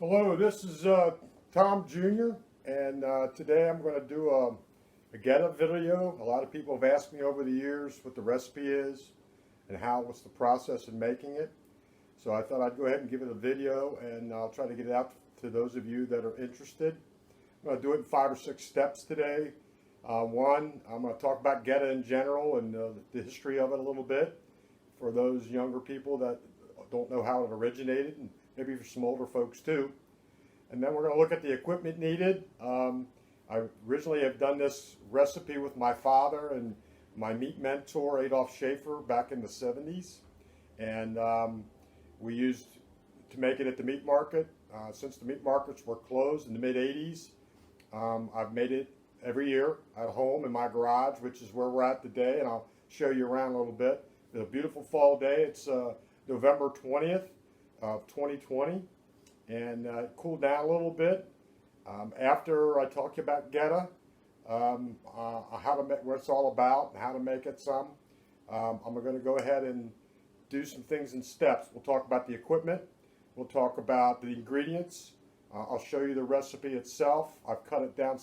Hello, this is Tom Jr. and today I'm going to do a Goetta video. A lot of people have asked me over the years what the recipe is and what's the process in making it. So I thought I'd go ahead and give it a video, and I'll try to get it out to those of you that are interested. I'm going to do it in 5 or 6 steps today. One, I'm going to talk about Goetta in general and the history of it a little bit for those younger people that don't know how it originated, and maybe for some older folks too. And then we're going to look at the equipment needed. I originally have done this recipe with my father and my meat mentor, Adolf Schaefer, back in the 70s. And we used to make it at the meat market. Since the meat markets were closed in the mid-80s, I've made it every year at home in my garage, which is where we're at today, and I'll show you around a little bit. It's a beautiful fall day. It's November 20th of 2020, and it cooled down a little bit. After I talk to you about Goetta, how to make, what it's all about, and how to make it some, I'm going to go ahead and do some things in steps. We'll talk about the equipment. We'll talk about the ingredients. I'll show you the recipe itself. I've cut it down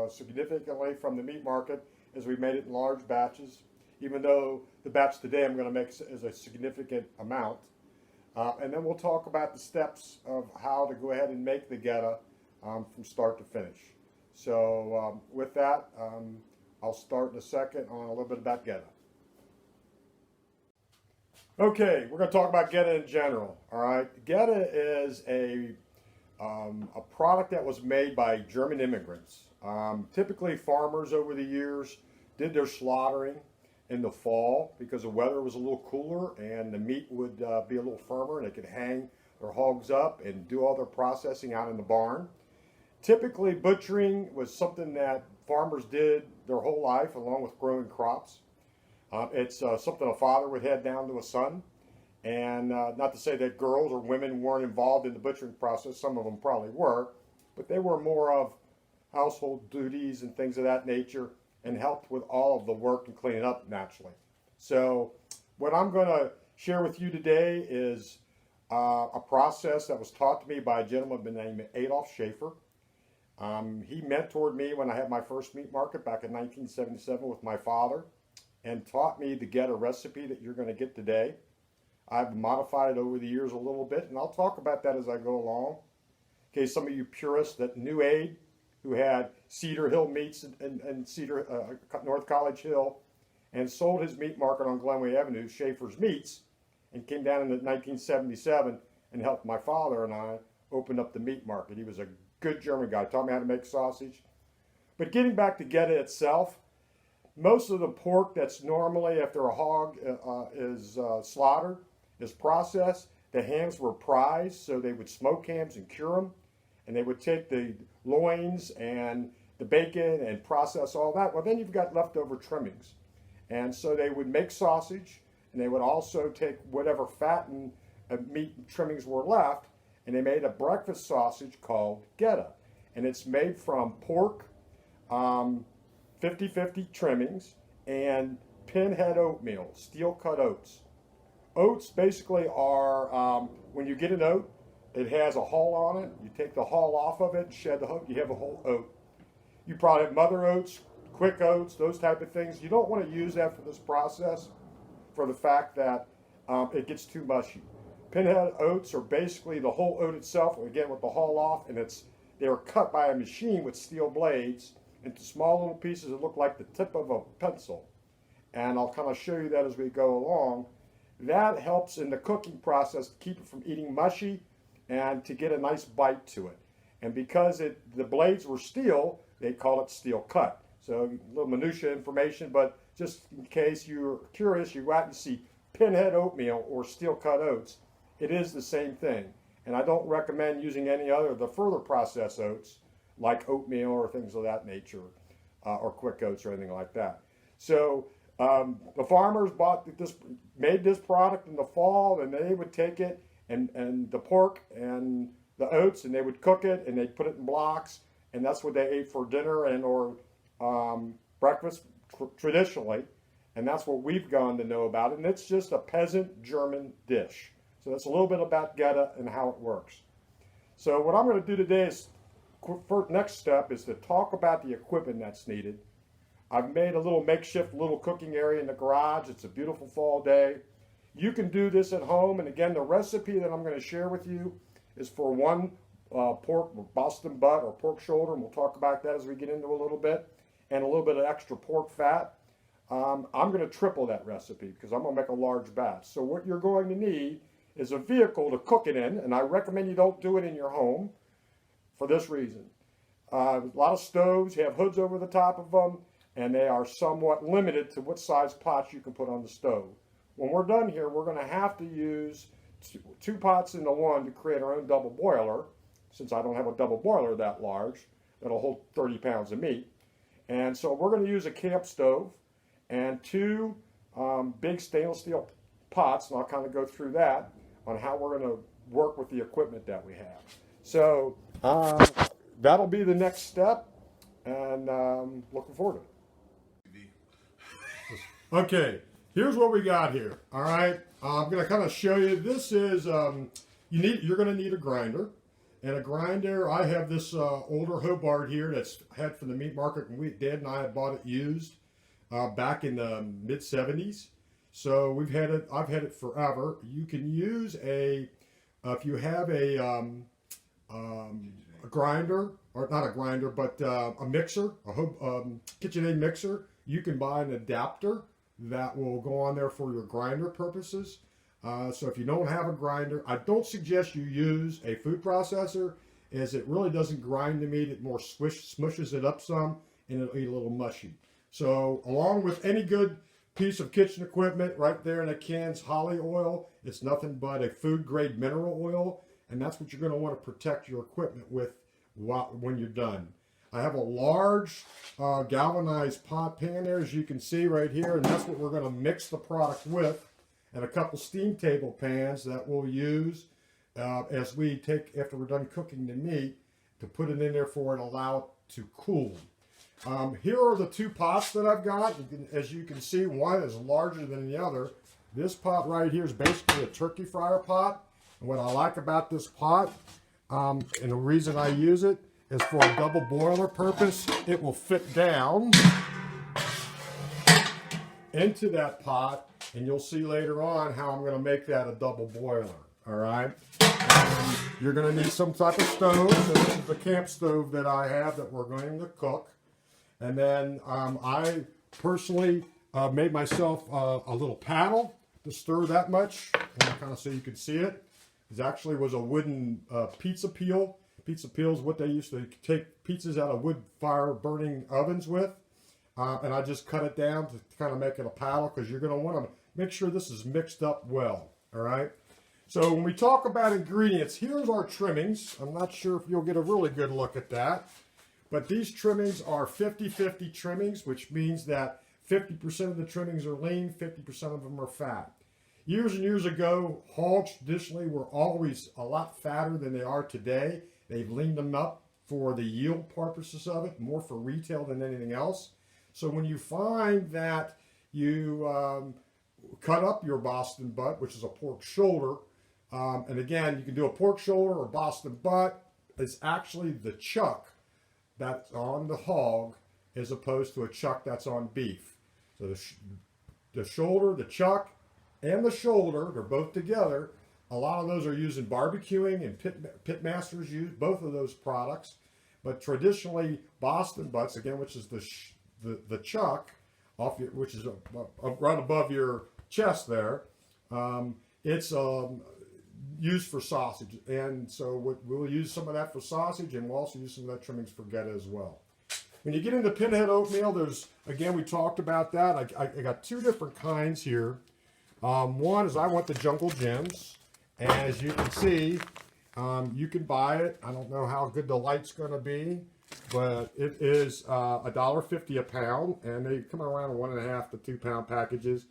significantly from the meat market as we made it in large batches, even though the batch today I'm going to make is a significant amount. And then we'll talk about the steps of how to go ahead and make the Goetta from start to finish. So with that, I'll start in a second on a little bit about Goetta. Okay, we're going to talk about Goetta in general. All right, Goetta is a product that was made by German immigrants. Typically, farmers over the years did their slaughtering in the fall because the weather was a little cooler and the meat would be a little firmer, and they could hang their hogs up and do all their processing out in the barn. Typically, butchering was something that farmers did their whole life along with growing crops. It's something a father would hand down to a son. And not to say that girls or women weren't involved in the butchering process. Some of them probably were, but they were more of household duties and things of that nature, and helped with all of the work and cleaning up naturally. So what I'm going to share with you today is a process that was taught to me by a gentleman named Adolf Schaefer. He mentored me when I had my first meat market back in 1977 with my father, and taught me the Goetta recipe that you're going to get today. I've modified it over the years a little bit, and I'll talk about that as I go along. Okay, some of you purists that knew Abe, who had Cedar Hill Meats and North College Hill, and sold his meat market on Glenway Avenue, Schaefer's Meats, and came down in 1977 and helped my father and I open up the meat market. He was a good German guy, taught me how to make sausage. But getting back to Goetta itself, most of the pork that's normally after a hog is slaughtered is processed. The hams were prized, so they would smoke hams and cure them, and they would take the loins and the bacon and process all that. Well, then you've got leftover trimmings, and so they would make sausage, and they would also take whatever fat and meat trimmings were left, and they made a breakfast sausage called Goetta, and it's made from pork, 50-50 trimmings, and pinhead oatmeal, steel cut oats. Oats basically are, when you get an oat, it has a hull on it. You take the hull off of it, shed the hull, you have a whole oat. You probably have mother oats, quick oats, those type of things. You don't want to use that for this process for the fact that it gets too mushy. Pinhead oats are basically the whole oat itself, again with the hull off, and they were cut by a machine with steel blades into small little pieces that look like the tip of a pencil. And I'll kind of show you that as we go along. That helps in the cooking process to keep it from eating mushy and to get a nice bite to it. And because the blades were steel, they call it steel cut. So a little minutia information, but just in case you're curious, you go out and see pinhead oatmeal or steel cut oats. It is the same thing. And I don't recommend using any other of the further processed oats, like oatmeal or things of that nature, or quick oats or anything like that. So the farmers made this product in the fall, and they would take it and the pork and the oats, and they would cook it, and they'd put it in blocks, and that's what they ate for dinner and or breakfast traditionally, and that's what we've gone to know about it. And it's just a peasant German dish. So that's a little bit about Goetta and how it works. So what I'm going to do today is, next step is to talk about the equipment that's needed. I've made a little makeshift little cooking area in the garage. It's a beautiful fall day. You can do this at home, and again, the recipe that I'm going to share with you is for one pork Boston butt or pork shoulder, and we'll talk about that as we get into a little bit, and a little bit of extra pork fat. I'm going to triple that recipe because I'm going to make a large batch. So what you're going to need is a vehicle to cook it in, and I recommend you don't do it in your home for this reason. A lot of stoves have hoods over the top of them, and they are somewhat limited to what size pots you can put on the stove. When we're done here, we're going to have to use two pots into one to create our own double boiler, since I don't have a double boiler that large that'll hold 30 pounds of meat. And so we're going to use a camp stove and two big stainless steel pots, and I'll kind of go through that on how we're going to work with the equipment that we have. So that'll be the next step, and looking forward to it. Okay, here's what we got here. All right, I'm going to kind of show you. This is you're going to need a grinder. And a grinder, I have this older Hobart here that's had from the meat market, and Dad and I had bought it used back in the mid 70s. So we've had it. I've had it forever. You can use if you have a grinder, or not a grinder, but a mixer, a KitchenAid mixer. You can buy an adapter that will go on there for your grinder purposes. So if you don't have a grinder, I don't suggest you use a food processor, as it really doesn't grind the meat. It more smushes it up some, and it'll eat a little mushy. So along with any good piece of kitchen equipment, right there in the can's Holly oil, it's nothing but a food grade mineral oil, and that's what you're going to want to protect your equipment with when you're done. I have a large galvanized pot pan there, as you can see right here, and that's what we're going to mix the product with. And a couple steam table pans that we'll use as we after we're done cooking the meat, to put it in there for it, allow it to cool. Here are the two pots that I've got. As you can see, one is larger than the other. This pot right here is basically a turkey fryer pot. And what I like about this pot, and the reason I use it, is for a double boiler purpose. It will fit down into that pot, and you'll see later on how I'm going to make that a double boiler. All right, and you're going to need some type of stove. So this is the camp stove that I have that we're going to cook. And then I personally made myself a little paddle to stir that much, and kind of so you can see it. It actually was a wooden pizza peel. Pizza peel is what they used to take pizzas out of wood fire burning ovens with. And I just cut it down to kind of make it a paddle, because you're going to want to make sure this is mixed up well. All right. So when we talk about ingredients, here's our trimmings. I'm not sure if you'll get a really good look at that, but these trimmings are 50-50 trimmings, which means that 50% of the trimmings are lean, 50% of them are fat. Years and years ago, hogs traditionally were always a lot fatter than they are today. They've leaned them up for the yield purposes of it, more for retail than anything else. So when you find that you cut up your Boston butt, which is a pork shoulder, and again, you can do a pork shoulder or Boston butt, it's actually the chuck that's on the hog as opposed to a chuck that's on beef. So the shoulder, the chuck, and the shoulder, they're both together. A lot of those are used in barbecuing, and pit masters use both of those products. But traditionally, Boston butts, again, which is the chuck, which is right above your chest there, it's used for sausage. And so we'll use some of that for sausage, and we'll also use some of that trimmings for Goetta as well. When you get into pinhead oatmeal, again, we talked about that. I got two different kinds here. One is I want the Jungle Gems. And as you can see, you can buy it. I don't know how good the light's going to be, but it is $1.50 a pound, and they come around 1.5 to 2 pound packages.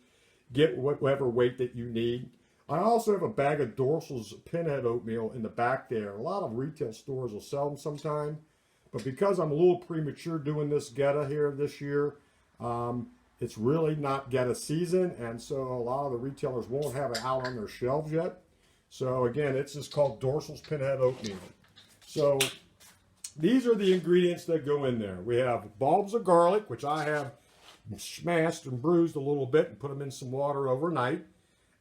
Get whatever weight that you need. I also have a bag of Dorsal's pinhead oatmeal in the back there. A lot of retail stores will sell them sometime, but because I'm a little premature doing this Goetta here this year, it's really not Goetta season, and so a lot of the retailers won't have it out on their shelves yet. So again, it's just called Dorsal's pinhead oatmeal. So these are the ingredients that go in there. We have bulbs of garlic, which I have smashed and bruised a little bit and put them in some water overnight.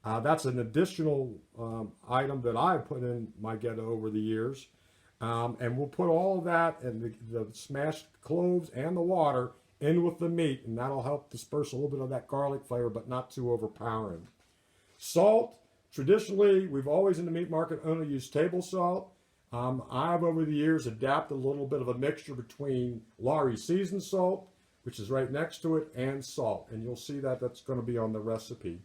That's an additional item that I've put in my Goetta over the years. And we'll put all of that and the smashed cloves and the water in with the meat, and that'll help disperse a little bit of that garlic flavor, but not too overpowering. Salt, traditionally, we've always in the meat market only used table salt. I've over the years adapted a little bit of a mixture between Lawry seasoned salt, which is right next to it, and salt, and you'll see that that's going to be on the recipe.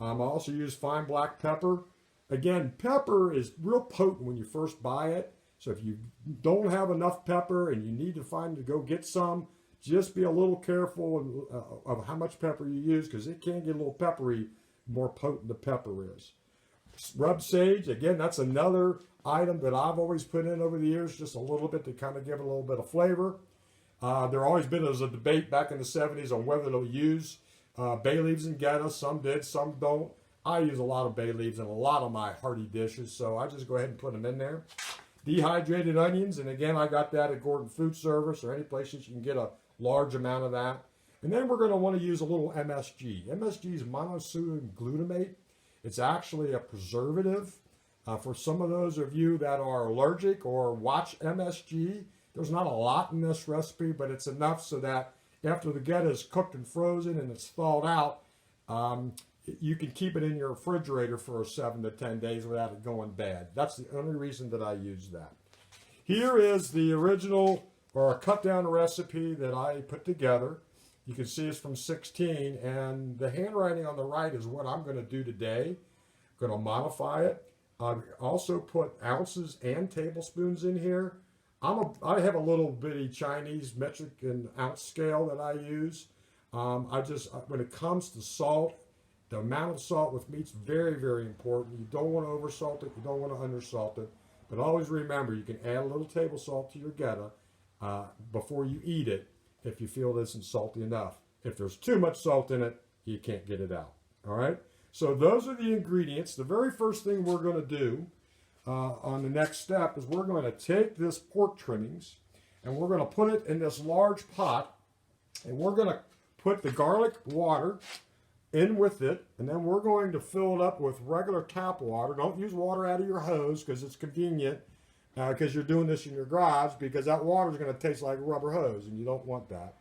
I also use fine black pepper. Again, pepper is real potent when you first buy it. So if you don't have enough pepper and you need to go get some, just be a little careful of how much pepper you use, because it can get a little peppery, the more potent the pepper is. Rubbed sage, again, that's another item that I've always put in over the years, just a little bit to kind of give it a little bit of flavor. There always been a debate back in the 70s on whether they'll use bay leaves in Goetta. Some did, some don't. I use a lot of bay leaves in a lot of my hearty dishes, so I just go ahead and put them in there. Dehydrated onions, and again, I got that at Gordon Food Service or any places you can get a large amount of that. And then we're going to want to use a little MSG. MSG is monosodium glutamate. It's actually a preservative. For some of those of you that are allergic or watch MSG, there's not a lot in this recipe, but it's enough so that after the Goetta is cooked and frozen and it's thawed out, you can keep it in your refrigerator for 7 to 10 days without it going bad. That's the only reason that I use that. Here is the original or a cut down recipe that I put together. You can see it's from 16, and the handwriting on the right is what I'm going to do today. I'm going to modify it. I also put ounces and tablespoons in here. I have a little bitty Chinese metric and ounce scale that I use. When it comes to salt, the amount of salt with meat's very, very important. You don't want to oversalt it. You don't want to undersalt it. But always remember, you can add a little table salt to your Goetta before you eat it if you feel it isn't salty enough. If there's too much salt in it, you can't get it out. All right? So those are the ingredients. The very first thing we're going to do on the next step is we're going to take this pork trimmings and we're going to put it in this large pot, and we're going to put the garlic water in with it, and then we're going to fill it up with regular tap water. Don't use water out of your hose because it's convenient because you're doing this in your garage, because that water is going to taste like a rubber hose and you don't want that.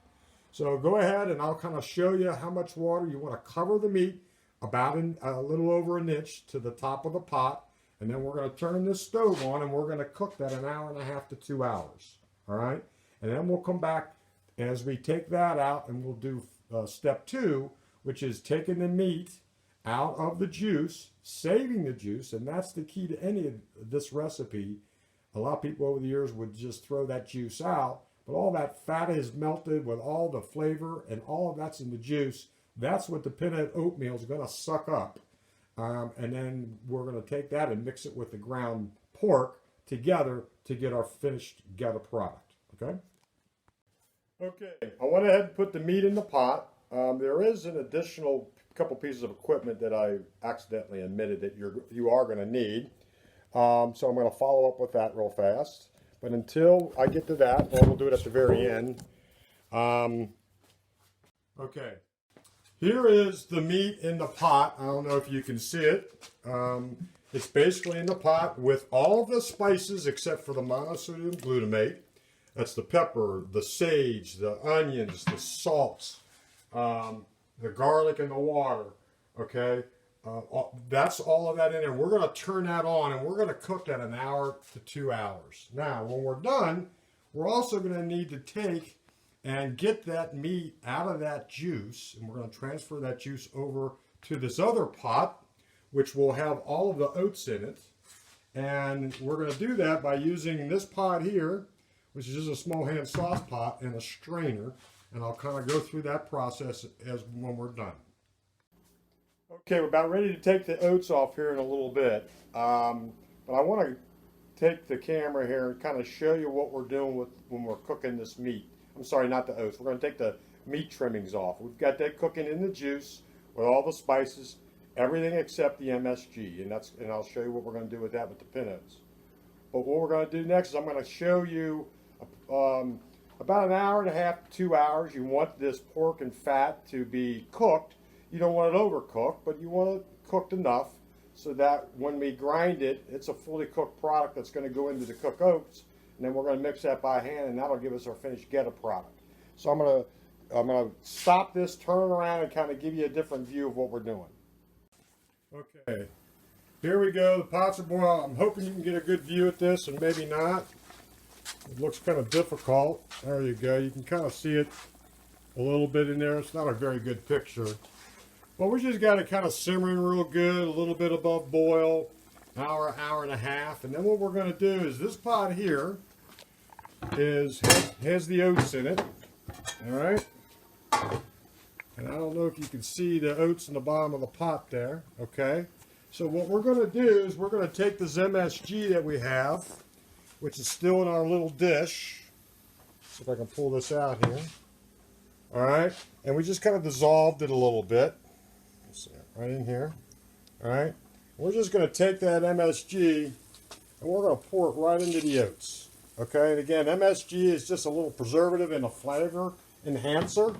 So go ahead and I'll kind of show you how much water you want to cover the meat, about a little over an inch to the top of the pot, and then we're going to turn this stove on and we're going to cook that 1.5 hours to 2 hours. All right, and then we'll come back as we take that out and we'll do step 2, which is taking the meat out of the juice, saving the juice, and that's the key to any of this recipe. A lot of people over the years would just throw that juice out, but all that fat is melted with all the flavor and all of that's in the juice. That's what the pinhead oatmeal is going to suck up. And then we're going to take that and mix it with the ground pork together to get our finished Goetta product. Okay? Okay, I went ahead and put the meat in the pot. There is an additional couple pieces of equipment that I accidentally omitted that you are going to need. So I'm going to follow up with that real fast. But until I get to that, well, we'll do it at the very end. Okay, here is the meat in the pot. I don't know if you can see it. It's basically in the pot with all the spices except for the monosodium glutamate. That's the pepper, the sage, the onions, the salts, the garlic and the water, okay? That's all of that in there. We're going to turn that on and we're going to cook that 1 hour to 2 hours. Now, when we're done, we're also going to need to take and get that meat out of that juice, and we're going to transfer that juice over to this other pot, which will have all of the oats in it. And we're going to do that by using this pot here, which is just a small hand sauce pot, and a strainer. And I'll kind of go through that process when we're done. Okay, we're about ready to take the oats off here in a little bit. But I want to take the camera here and kind of show you what we're doing when we're cooking this meat. I'm sorry, not the oats. We're going to take the meat trimmings off. We've got that cooking in the juice with all the spices, everything except the MSG. And I'll show you what we're going to do with that with the pinheads. But what we're going to do next is I'm going to show you about an hour and a half to 2 hours. You want this pork and fat to be cooked. You don't want it overcooked, but you want it cooked enough so that when we grind it, it's a fully cooked product that's going to go into the cooked oats, and then we're going to mix that by hand, and that'll give us our finished Goetta product. So I'm going to stop this, turn around, and kind of give you a different view of what we're doing. Okay, here we go. The pots are boiling. I'm hoping you can get a good view at this, and maybe not. It looks kind of difficult. There you go. You can kind of see it a little bit in there. It's not a very good picture. But we just got it kind of simmering real good, a little bit above boil, hour, hour and a half. And then what we're going to do is this pot here has the oats in it. All right. And I don't know if you can see the oats in the bottom of the pot there. Okay. So what we're going to do is we're going to take this MSG that we have, which is still in our little dish. See if I can pull this out here. All right. And we just kind of dissolved it a little bit. Right in here. All right. We're just going to take that MSG and we're going to pour it right into the oats. Okay. And again, MSG is just a little preservative and a flavor enhancer.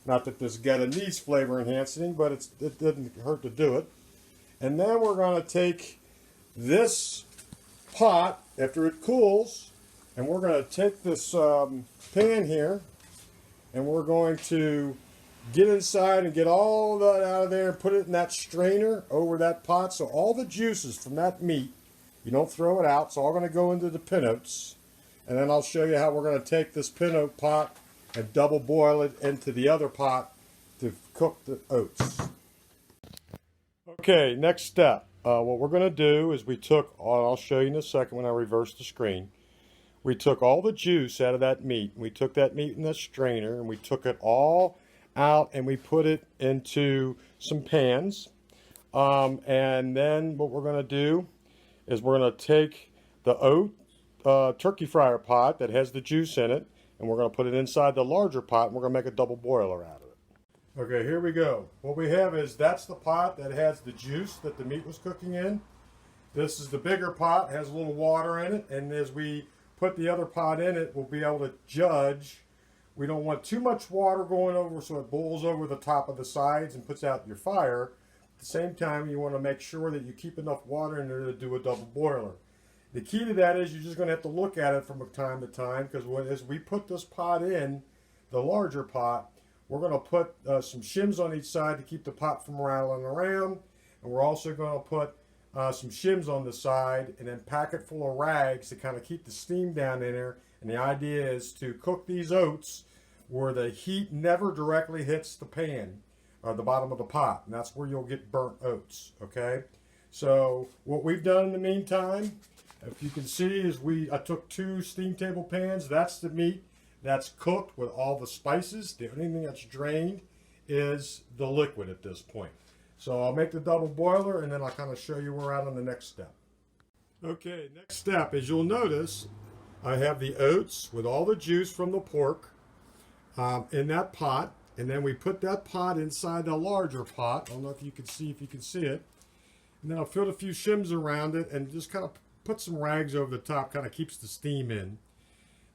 Not that this Goetta needs flavor enhancing, but it doesn't hurt to do it. And then we're going to take this pot after it cools, and we're going to take this pan here, and we're going to get inside and get all that out of there and put it in that strainer over that pot. So all the juices from that meat, you don't throw it out. It's all going to go into the pinotes. And then I'll show you how we're going to take this pinote pot and double boil it into the other pot to cook the oats. Okay, next step. What we're going to do is I'll show you in a second when I reverse the screen. We took all the juice out of that meat. We took that meat in the strainer and we took it all out and we put it into some pans. And then what we're going to do is we're going to take the oat turkey fryer pot that has the juice in it, and we're going to put it inside the larger pot, and we're going to make a double boiler out of it. Okay, here we go. What we have is that's the pot that has the juice that the meat was cooking in. This is the bigger pot, has a little water in it, and as we put the other pot in it, we'll be able to judge. We don't want too much water going over so it boils over the top of the sides and puts out your fire. At the same time, you want to make sure that you keep enough water in there to do a double boiler. The key to that is you're just going to have to look at it from time to time, because as we put this pot in, the larger pot, we're going to put some shims on each side to keep the pot from rattling around. And we're also going to put some shims on the side and then pack it full of rags to kind of keep the steam down in there. And the idea is to cook these oats where the heat never directly hits the pan or the bottom of the pot. And that's where you'll get burnt oats, okay? So what we've done in the meantime, if you can see, is I took 2 steam table pans. That's the meat that's cooked with all the spices. The only thing that's drained is the liquid at this point. So I'll make the double boiler and then I'll kind of show you where we're at on the next step. Okay, next step, as you'll notice, I have the oats with all the juice from the pork in that pot. And then we put that pot inside the larger pot. I don't know if you can see it. And then I'll fill a few shims around it and just kind of put some rags over the top, kind of keeps the steam in.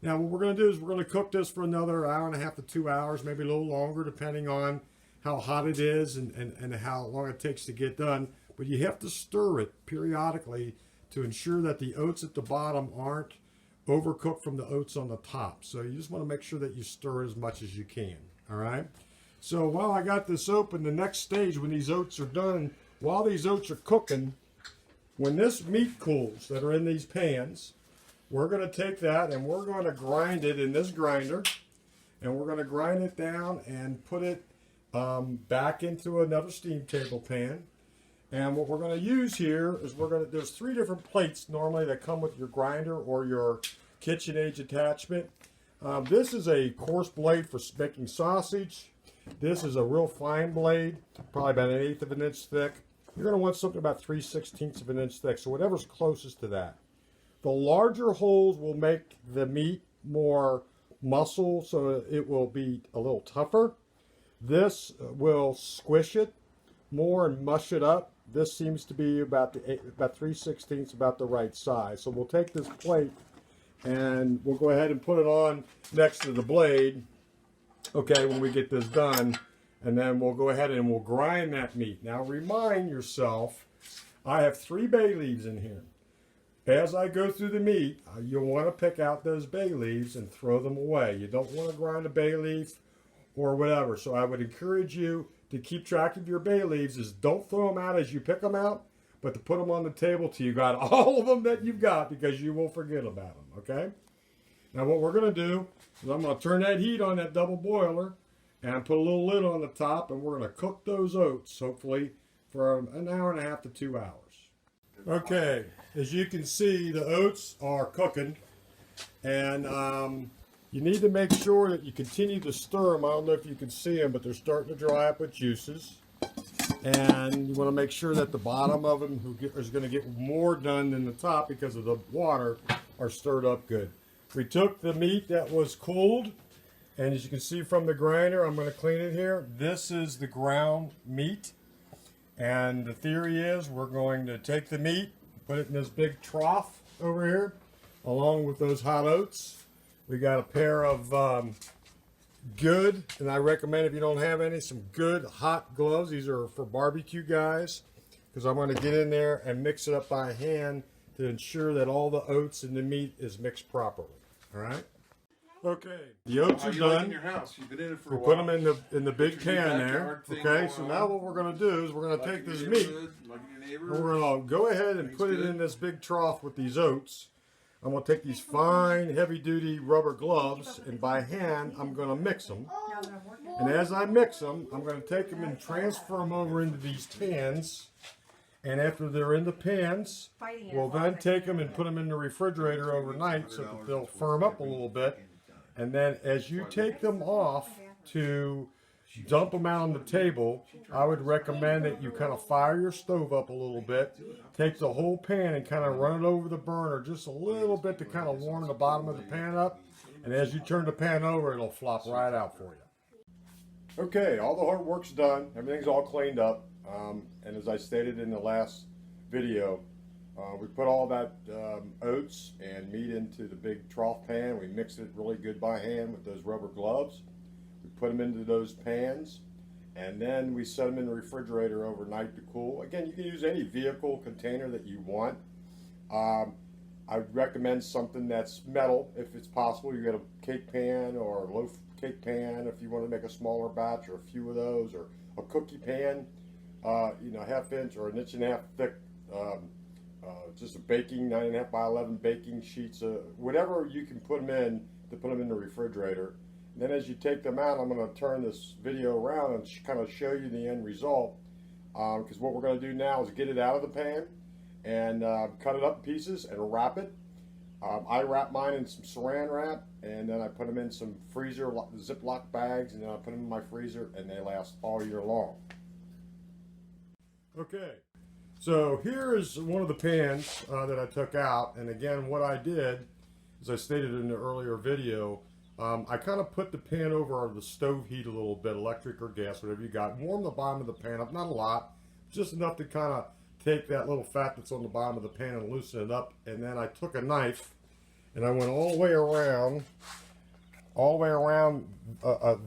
Now what we're going to do is we're going to cook this for another hour and a half to 2 hours, maybe a little longer, depending on how hot it is and how long it takes to get done. But you have to stir it periodically to ensure that the oats at the bottom aren't overcooked from the oats on the top. So you just want to make sure that you stir as much as you can. All right. So while I got this open, the next stage when these oats are done, while these oats are cooking, when this meat cools that are in these pans, we're going to take that and we're going to grind it in this grinder, and we're going to grind it down and put it back into another steam table pan. And what we're going to use here is there's 3 different plates normally that come with your grinder or your KitchenAid attachment. This is a coarse blade for making sausage. This is a real fine blade, probably about 1/8 of an inch thick. You're going to want something about 3/16 of an inch thick, so whatever's closest to that. The larger holes will make the meat more muscle, so it will be a little tougher. This will squish it more and mush it up this seems to be about 3/16, about the right size. So we'll take this plate and we'll go ahead and put it on next to the blade, okay, when we get this done. And then we'll go ahead and we'll grind that meat. Now remind yourself, I have 3 bay leaves in here. As I go through the meat, you'll want to pick out those bay leaves and throw them away. You don't want to grind a bay leaf or whatever. So I would encourage you to keep track of your bay leaves. Is don't throw them out as you pick them out, but to put them on the table till you got all of them that you've got, because you will forget about them, okay? Now what we're going to do is I'm going to turn that heat on that double boiler and put a little lid on the top, and we're going to cook those oats, hopefully, for an hour and a half to 2 hours. Okay, as you can see, the oats are cooking, and you need to make sure that you continue to stir them. I don't know if you can see them, but they're starting to dry up with juices. And you want to make sure that the bottom of them is going to get more done than the top, because of the water, are stirred up good. We took the meat that was cooled, and as you can see from the grinder, I'm going to clean it here. This is the ground meat. And the theory is we're going to take the meat, put it in this big trough over here, along with those hot oats. We got a pair of good, and I recommend, if you don't have any, some good hot gloves. These are for barbecue guys, because I'm going to get in there and mix it up by hand to ensure that all the oats and the meat is mixed properly. All right? Okay, the oats are done. In your house? You've been in it for we'll a while. put them in the big pan there. Okay, so now what we're going to do is we're going to take this meat and we're going to go ahead and put it in this big trough with these oats. I'm going to take these fine, heavy-duty rubber gloves, and by hand, I'm going to mix them. And as I mix them, I'm going to take them and transfer them over into these pans. And after they're in the pans, we'll then take them and put them in the refrigerator overnight so that they'll firm up a little bit. And then as you take them off to dump them out on the table, I would recommend that you kind of fire your stove up a little bit, take the whole pan and kind of run it over the burner just a little bit to kind of warm the bottom of the pan up. And as you turn the pan over, it'll flop right out for you. Okay, all the hard work's done. Everything's all cleaned up. And as I stated in the last video, we put all that oats and meat into the big trough pan. We mixed it really good by hand with those rubber gloves. We put them into those pans, and then we set them in the refrigerator overnight to cool. Again, you can use any vehicle container that you want. I would recommend something that's metal if it's possible. You get a cake pan or a loaf cake pan if you want to make a smaller batch, or a few of those, or a cookie pan. You know, 1/2 inch or 1.5 inch thick, just a baking 9.5 by 11 baking sheets, whatever you can put them in to put them in the refrigerator. And then as you take them out, I'm going to turn this video around and kind of show you the end result. Because what we're going to do now is get it out of the pan and cut it up in pieces and wrap it. I wrap mine in some saran wrap, and then I put them in some freezer Ziploc bags, and then I put them in my freezer, and they last all year long. Okay, so here is one of the pans that I took out, and again, what I did, as I stated in the earlier video, I kind of put the pan over the stove heat a little bit, electric or gas, whatever you got. Warm the bottom of the pan up, not a lot, just enough to kind of take that little fat that's on the bottom of the pan and loosen it up. And then I took a knife and I went all the way around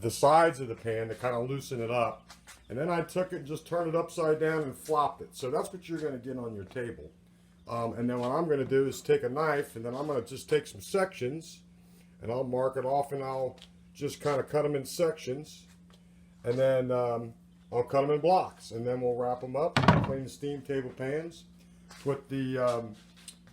the sides of the pan to kind of loosen it up. And then I took it and just turned it upside down and flopped it. So that's what you're going to get on your table. And then what I'm going to do is take a knife, and then I'm going to just take some sections, and I'll mark it off, and I'll just kind of cut them in sections. And then I'll cut them in blocks, and then we'll wrap them up, clean the steam table pans, put the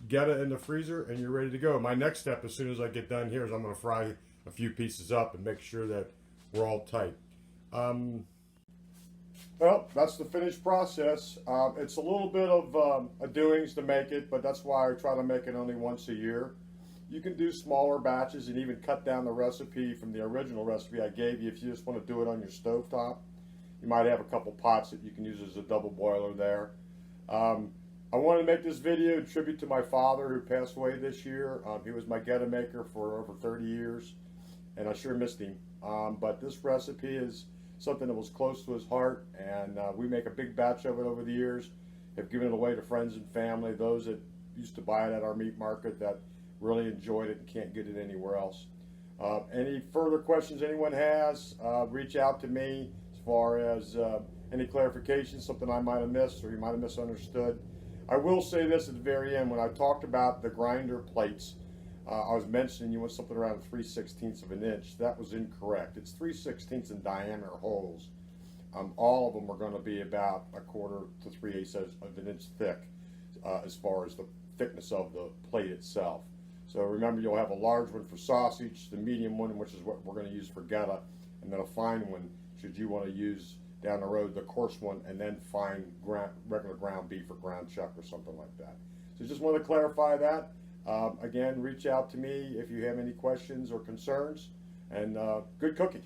Goetta in the freezer, and you're ready to go. My next step, as soon as I get done here, is I'm going to fry a few pieces up and make sure that we're all tight. Well, that's the finished process. It's a little bit of a doings to make it, but that's why I try to make it only once a year. You can do smaller batches and even cut down the recipe from the original recipe I gave you if you just want to do it on your stovetop. You might have a couple pots that you can use as a double boiler there. I wanted to make this video in tribute to my father, who passed away this year. He was my Goetta maker for over 30 years, and I sure missed him. But this recipe is something that was close to his heart, and we make a big batch of it over the years. have given it away to friends and family, those that used to buy it at our meat market that really enjoyed it and can't get it anywhere else. Any further questions anyone has, reach out to me as far as any clarification, something I might have missed or you might have misunderstood. I will say this at the very end, when I talked about the grinder plates, I was mentioning you want something around 3/16 of an inch. That was incorrect. It's 3/16 in diameter holes. All of them are going to be about 1/4 to 3/8 of an inch thick as far as the thickness of the plate itself. So remember, you'll have a large one for sausage, the medium one, which is what we're going to use for Goetta, and then a fine one should you want to use down the road, the coarse one, and then fine regular ground beef or ground chuck or something like that. So just want to clarify that. Again, reach out to me if you have any questions or concerns, and good cooking.